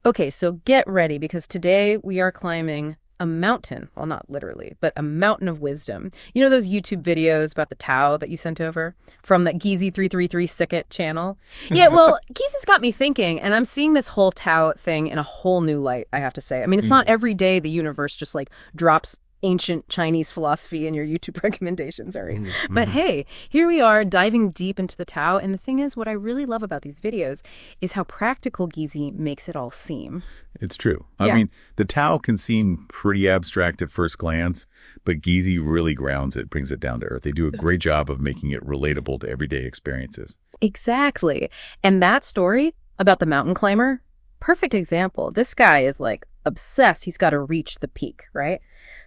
Okay, so get ready because today we are climbing a mountain. Well, not literally, but a mountain of wisdom. You know those YouTube videos about the Tao that you sent over from that GEEZY 333 channel? Yeah, well, Geezy's got me thinking, and I'm seeing this whole Tao thing in a whole new light, I have to say. I mean, it's not every day the universe just like drops ancient Chinese philosophy in your YouTube recommendations, Ari. But hey, here we are diving deep into the Tao. And the thing is, what I really love about these videos is how practical Geezy makes it all seem. It's true. I mean, the Tao can seem pretty abstract at first glance, but GEEZY really grounds it, brings it down to earth. They do a great job of making it relatable to everyday experiences. Exactly. And that story about the mountain climber, perfect example. This guy is like obsessed. He's got to reach the peak, right?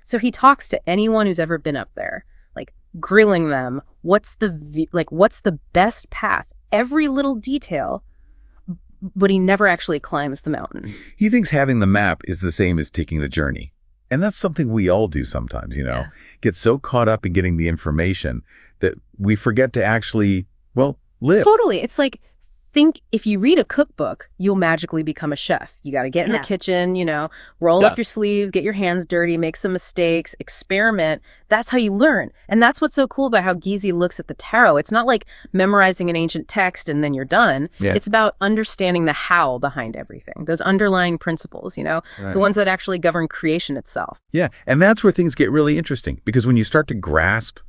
So he talks to anyone who's ever been up there, like grilling them. What's the best path? Every little detail, but he never actually climbs the mountain. He thinks having the map is the same as taking the journey. And that's something we all do sometimes, you know, get so caught up in getting the information that we forget to actually, well, live. Totally. It's like, think if you read a cookbook, you'll magically become a chef. You got to get in the kitchen, you know, roll up your sleeves, get your hands dirty, make some mistakes, experiment. That's how you learn. And that's what's so cool about how Geezy looks at the tarot. It's not like memorizing an ancient text and then you're done. It's about understanding the how behind everything, those underlying principles, you know, the ones that actually govern creation itself. Yeah. And that's where things get really interesting, because when you start to grasp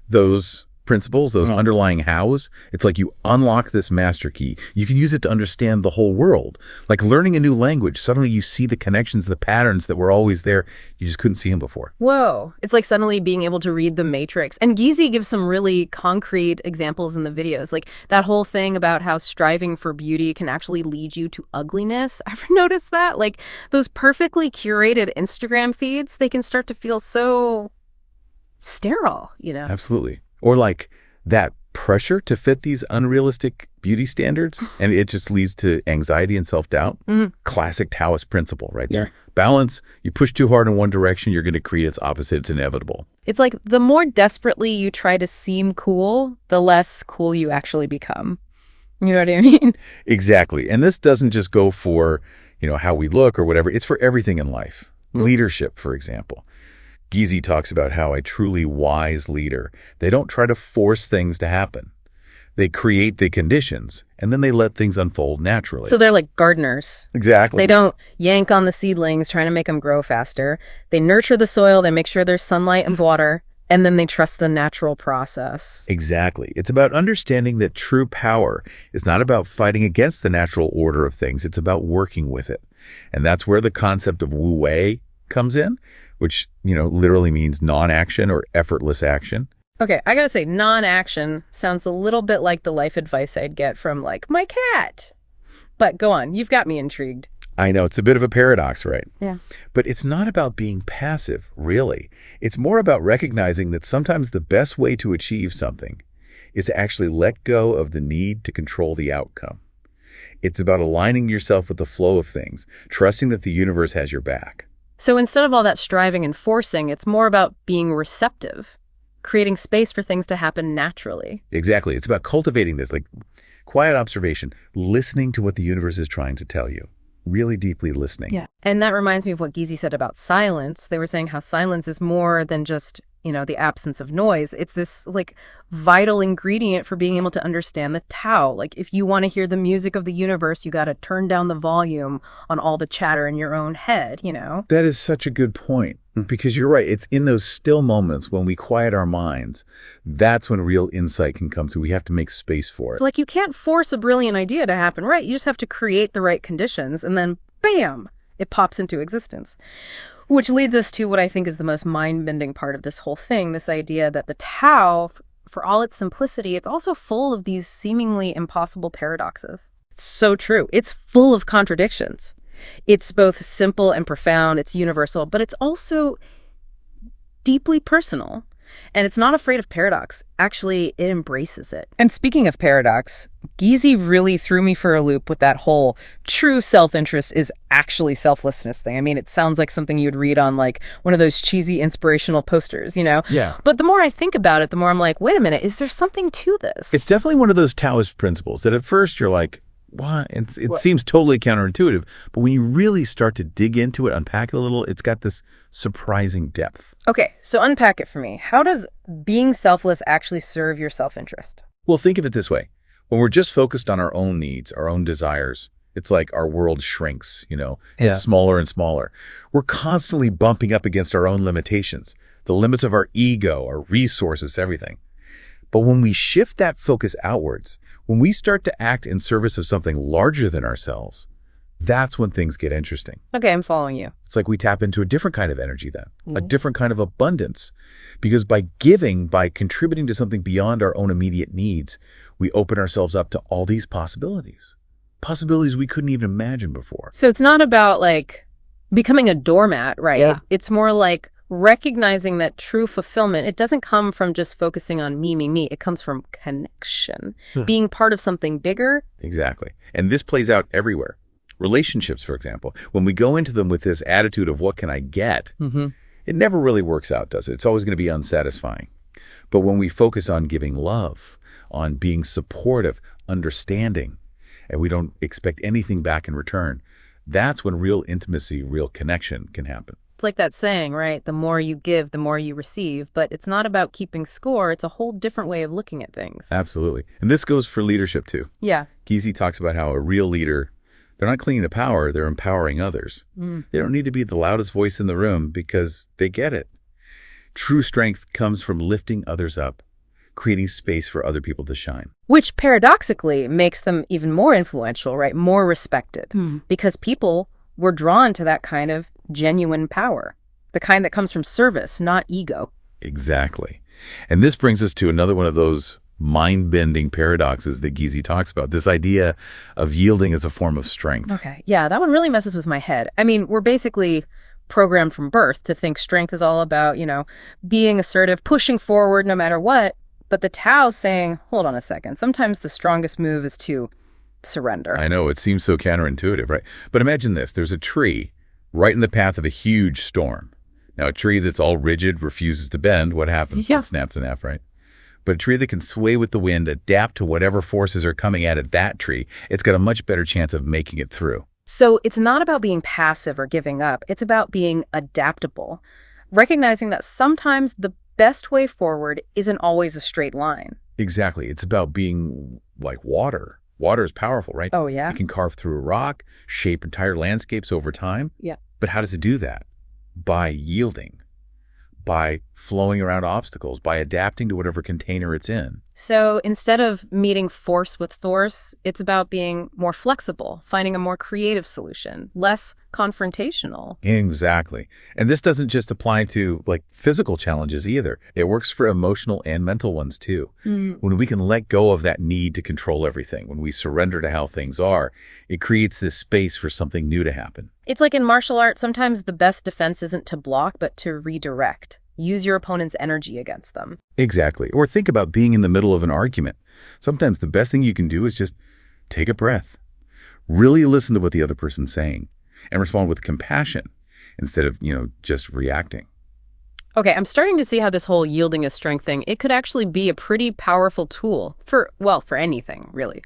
those principles, those underlying hows, it's like you unlock this master key. You can use it to understand the whole world. Like learning a new language, suddenly you see the connections, the patterns that were always there. You just couldn't see them before. Whoa. It's like suddenly being able to read the Matrix. And Geezy gives some really concrete examples in the videos. Like that whole thing about how striving for beauty can actually lead you to ugliness. Ever notice that? Like those perfectly curated Instagram feeds, they can start to feel so sterile, you know? Absolutely. Or like that pressure to fit these unrealistic beauty standards, and it just leads to anxiety and self-doubt. Classic Taoist principle right there. Balance. You push too hard in one direction, you're going to create its opposite. It's inevitable. It's like the more desperately you try to seem cool, the less cool you actually become. You know what I mean? Exactly. And this doesn't just go for, you know, how we look or whatever. It's for everything in life. Leadership, for example. Geezy talks about how a truly wise leader, they don't try to force things to happen. They create the conditions, and then they let things unfold naturally. So they're like gardeners. Exactly. They don't yank on the seedlings trying to make them grow faster. They nurture the soil, they make sure there's sunlight and water, and then they trust the natural process. Exactly. It's about understanding that true power is not about fighting against the natural order of things. It's about working with it. And that's where the concept of Wu Wei comes in, which, you know, literally means non-action or effortless action. Okay, I gotta say, non-action sounds a little bit like the life advice I'd get from, like, my cat. But go on, you've got me intrigued. I know, it's a bit of a paradox, right? Yeah. But it's not about being passive, really. It's more about recognizing that sometimes the best way to achieve something is to actually let go of the need to control the outcome. It's about aligning yourself with the flow of things, trusting that the universe has your back. So instead of all that striving and forcing, it's more about being receptive, creating space for things to happen naturally. Exactly. It's about cultivating this, like quiet observation, listening to what the universe is trying to tell you, really deeply listening. Yeah. And that reminds me of what Geezy said about silence. They were saying how silence is more than just, you know, the absence of noise. It's this like vital ingredient for being able to understand the Tao. Like if you want to hear the music of the universe, you got to turn down the volume on all the chatter in your own head, you know? That is such a good point, because you're right. It's in those still moments when we quiet our minds, that's when real insight can come through. We have to make space for it. Like you can't force a brilliant idea to happen, right? You just have to create the right conditions and then bam, it pops into existence. Which leads us to what I think is the most mind-bending part of this whole thing, this idea that the Tao, for all its simplicity, it's also full of these seemingly impossible paradoxes. It's so true. It's full of contradictions. It's both simple and profound, it's universal, but it's also deeply personal. And it's not afraid of paradox. Actually, it embraces it. And speaking of paradox, Geezy really threw me for a loop with that whole true self-interest is actually selflessness thing. I mean, it sounds like something you'd read on like one of those cheesy inspirational posters, you know? Yeah. But the more I think about it, the more I'm like, wait a minute, is there something to this? It's definitely one of those Taoist principles that at first you're like, Why? It What? seems totally counterintuitive, but when you really start to dig into it, unpack it a little, it's got this surprising depth. Okay, so unpack it for me. How does being selfless actually serve your self-interest? Well, think of it this way. When we're just focused on our own needs, our own desires, it's like our world shrinks, Yeah. gets smaller and smaller. We're constantly bumping up against our own limitations, the limits of our ego, our resources, everything. But when we shift that focus outwards, when we start to act in service of something larger than ourselves, that's when things get interesting. Okay, I'm following you. It's like we tap into a different kind of energy then, a different kind of abundance. Because by giving, by contributing to something beyond our own immediate needs, we open ourselves up to all these possibilities. Possibilities we couldn't even imagine before. So it's not about like becoming a doormat, right? Yeah. It's more like recognizing that true fulfillment, it doesn't come from just focusing on me, me, me. It comes from connection, being part of something bigger. Exactly. And this plays out everywhere. Relationships, for example, when we go into them with this attitude of what can I get, it never really works out, does it? It's always going to be unsatisfying. But when we focus on giving love, on being supportive, understanding, and we don't expect anything back in return, that's when real intimacy, real connection can happen. It's like that saying, right? The more you give, the more you receive. But it's not about keeping score. It's a whole different way of looking at things. Absolutely. And this goes for leadership too. Yeah. GEEZY talks about how a real leader, they're not clinging to power, they're empowering others. They don't need to be the loudest voice in the room because they get it. True strength comes from lifting others up, creating space for other people to shine. Which paradoxically makes them even more influential, right? More respected. Because people were drawn to that kind of genuine power, the kind that comes from service, not ego. Exactly. And this brings us to another one of those mind-bending paradoxes that GEEZY talks about, this idea of yielding as a form of strength. Okay. Yeah, that one really messes with my head. I mean, we're basically programmed from birth to think strength is all about, being assertive, pushing forward no matter what. But the Tao's saying, hold on a second, sometimes the strongest move is to surrender. I know, it seems so counterintuitive, right? But imagine this. There's a tree right in the path of a huge storm. Now, a tree that's all rigid, refuses to bend, what happens? Yeah. It snaps in half, right? But a tree that can sway with the wind, adapt to whatever forces are coming at it, that tree, it's got a much better chance of making it through. So it's not about being passive or giving up. It's about being adaptable, recognizing that sometimes the best way forward isn't always a straight line. Exactly. It's about being like water. Water is powerful, right? Oh, yeah? It can carve through a rock, shape entire landscapes over time. Yeah. But how does it do that? By yielding, by flowing around obstacles, by adapting to whatever container it's in. So instead of meeting force with force, it's about being more flexible, finding a more creative solution, less confrontational. Exactly. And this doesn't just apply to like physical challenges either. It works for emotional and mental ones too. When we can let go of that need to control everything, when we surrender to how things are, it creates this space for something new to happen. It's like in martial arts, sometimes the best defense isn't to block, but to redirect. Use your opponent's energy against them. Exactly. Or think about being in the middle of an argument. Sometimes the best thing you can do is just take a breath. Really listen to what the other person's saying and respond with compassion instead of, just reacting. Okay, I'm starting to see how this whole yielding as strength thing, it could actually be a pretty powerful tool for anything, really.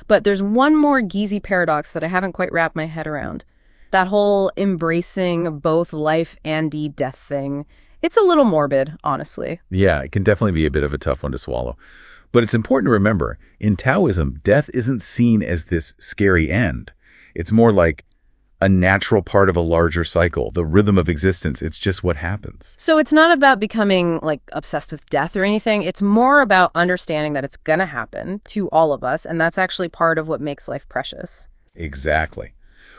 But there's one more GEEZY paradox that I haven't quite wrapped my head around. That whole embracing both life and death thing. It's a little morbid, honestly. Yeah, it can definitely be a bit of a tough one to swallow. But it's important to remember, in Taoism, death isn't seen as this scary end. It's more like a natural part of a larger cycle, the rhythm of existence. It's just what happens. So it's not about becoming obsessed with death or anything. It's more about understanding that it's going to happen to all of us. And that's actually part of what makes life precious. Exactly.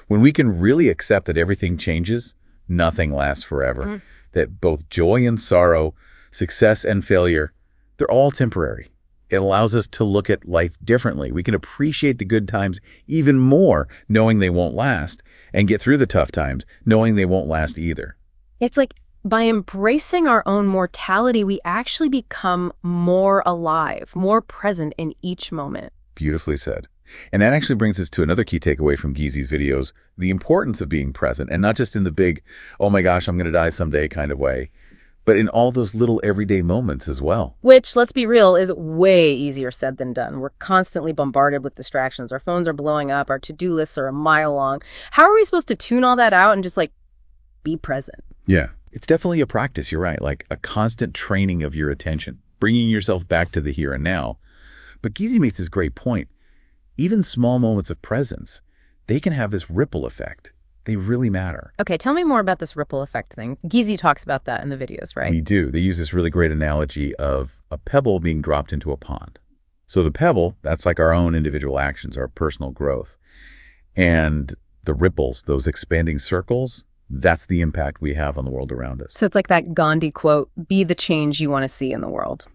When we can really accept that everything changes, nothing lasts forever. That both joy and sorrow, success and failure, they're all temporary. It allows us to look at life differently. We can appreciate the good times even more, knowing they won't last, and get through the tough times, knowing they won't last either. It's like by embracing our own mortality, we actually become more alive, more present in each moment. Beautifully said. And that actually brings us to another key takeaway from GEEZY's videos, the importance of being present, and not just in the big, oh my gosh, I'm going to die someday kind of way, but in all those little everyday moments as well. Which, let's be real, is way easier said than done. We're constantly bombarded with distractions. Our phones are blowing up. Our to-do lists are a mile long. How are we supposed to tune all that out and just, like, be present? Yeah. It's definitely a practice, you're right, like a constant training of your attention, bringing yourself back to the here and now. But GEEZY makes this great point. Even small moments of presence, they can have this ripple effect. They really matter. Okay, tell me more about this ripple effect thing. GEEZY talks about that in the videos, right? We do. They use this really great analogy of a pebble being dropped into a pond. So the pebble, that's like our own individual actions, our personal growth. And the ripples, those expanding circles, that's the impact we have on the world around us. So it's like that Gandhi quote, be the change you want to see in the world.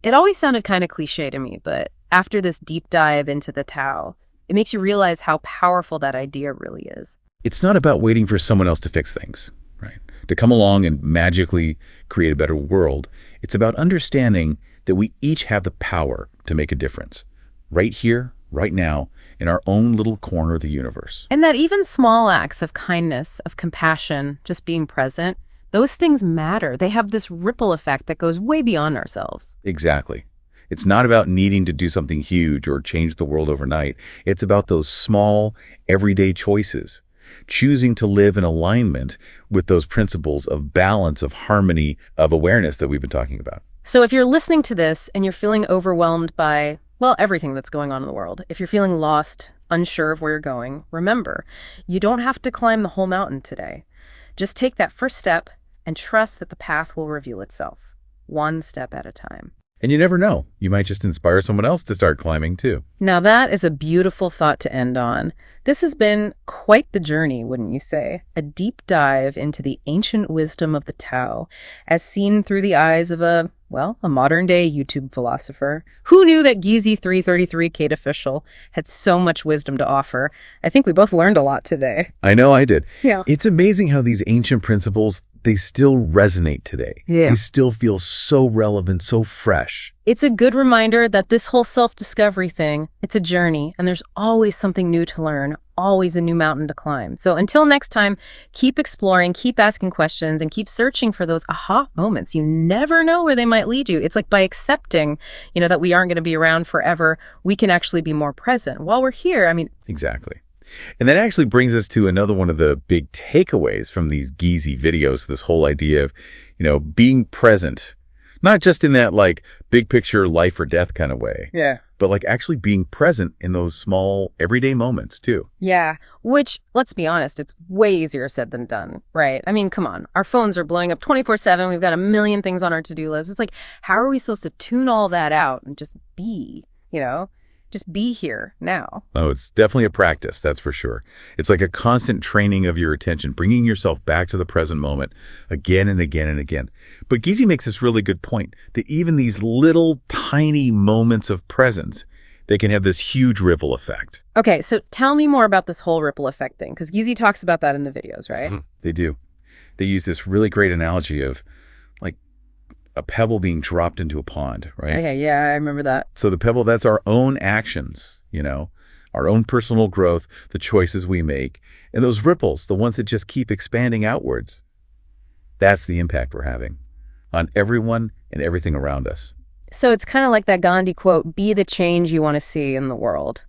It always sounded kind of cliche to me, but after this deep dive into the Tao, it makes you realize how powerful that idea really is. It's not about waiting for someone else to fix things, right? To come along and magically create a better world. It's about understanding that we each have the power to make a difference. Right here, right now, in our own little corner of the universe. And that even small acts of kindness, of compassion, just being present, those things matter. They have this ripple effect that goes way beyond ourselves. Exactly. It's not about needing to do something huge or change the world overnight. It's about those small, everyday choices. Choosing to live in alignment with those principles of balance, of harmony, of awareness that we've been talking about. So if you're listening to this and you're feeling overwhelmed by, well, everything that's going on in the world, if you're feeling lost, unsure of where you're going, remember, you don't have to climb the whole mountain today. Just take that first step and trust that the path will reveal itself, one step at a time. And you never know. You might just inspire someone else to start climbing too. Now that is a beautiful thought to end on. This has been quite the journey, wouldn't you say? A deep dive into the ancient wisdom of the Tao, as seen through the eyes of a modern-day YouTube philosopher. Who knew that GEEZY 333 Kate Official had so much wisdom to offer? I think we both learned a lot today. I know I did. Yeah. It's amazing how these ancient principles, they still resonate today. Yeah. They still feel so relevant, so fresh. It's a good reminder that this whole self-discovery thing, it's a journey, and there's always something new to learn, always a new mountain to climb. So until next time, keep exploring, keep asking questions, and keep searching for those aha moments. You never know where they might lead you. It's like by accepting, that we aren't going to be around forever, we can actually be more present. While we're here, Exactly. And that actually brings us to another one of the big takeaways from these GEEZY videos, this whole idea of, being present. Not just in that like big picture life or death kind of way. Yeah. But like actually being present in those small everyday moments too. Yeah. Which, let's be honest, it's way easier said than done, right? Come on. Our phones are blowing up 24/7. We've got a million things on our to-do list. It's like, how are we supposed to tune all that out and just be, just be here now? Oh, it's definitely a practice, that's for sure. It's like a constant training of your attention, bringing yourself back to the present moment again and again and again. But GEEZY makes this really good point that even these little tiny moments of presence, they can have this huge ripple effect. Okay, so tell me more about this whole ripple effect thing, because GEEZY talks about that in the videos, right? They do. They use this really great analogy of like a pebble being dropped into a pond, right? Okay, yeah, I remember that. So the pebble, that's our own actions, our own personal growth, the choices we make, and those ripples, the ones that just keep expanding outwards. That's the impact we're having on everyone and everything around us. So it's kind of like that Gandhi quote, be the change you want to see in the world.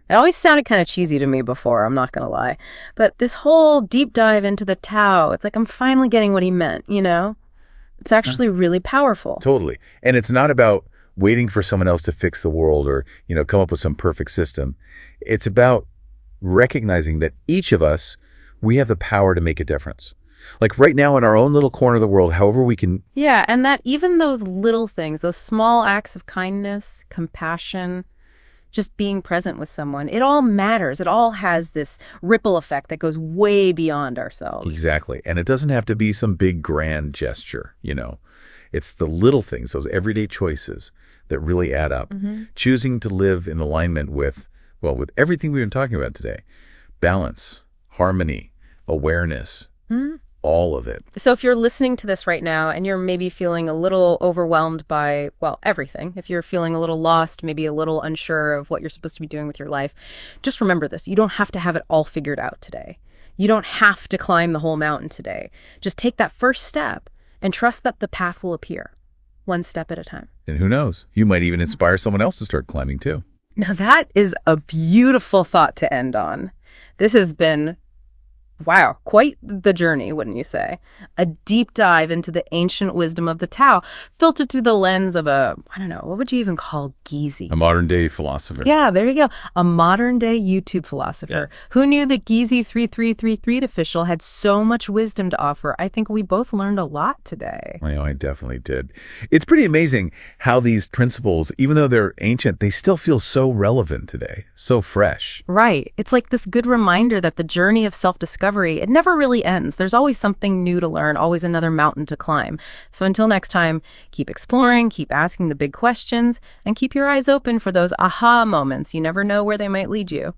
It always sounded kind of cheesy to me before, I'm not going to lie. But this whole deep dive into the Tao, it's like I'm finally getting what he meant, It's actually really powerful. Totally. And it's not about waiting for someone else to fix the world or, come up with some perfect system. It's about recognizing that each of us, we have the power to make a difference. Like right now in our own little corner of the world, however we can. Yeah, and that even those little things, those small acts of kindness, compassion, just being present with someone, it all matters. It all has this ripple effect that goes way beyond ourselves. Exactly. And it doesn't have to be some big grand gesture, It's the little things, those everyday choices that really add up. Choosing to live in alignment with everything we've been talking about today. Balance, harmony, awareness, all of it. So if you're listening to this right now and you're maybe feeling a little overwhelmed by, everything, if you're feeling a little lost, maybe a little unsure of what you're supposed to be doing with your life, just remember this. You don't have to have it all figured out today. You don't have to climb the whole mountain today. Just take that first step and trust that the path will appear, one step at a time. And who knows? You might even inspire someone else to start climbing too. Now that is a beautiful thought to end on. This has been, wow, quite the journey, wouldn't you say? A deep dive into the ancient wisdom of the Tao, filtered through the lens of a, I don't know, what would you even call GEEZY? A modern day philosopher. Yeah, there you go. A modern day YouTube philosopher. Yeah. Who knew that GEEZY 3333 official had so much wisdom to offer? I think we both learned a lot today. Well, I definitely did. It's pretty amazing how these principles, even though they're ancient, they still feel so relevant today, so fresh. Right. It's like this good reminder that the journey of self-discovery, it never really ends. There's always something new to learn, always another mountain to climb. So until next time, keep exploring, keep asking the big questions, and keep your eyes open for those aha moments. You never know where they might lead you.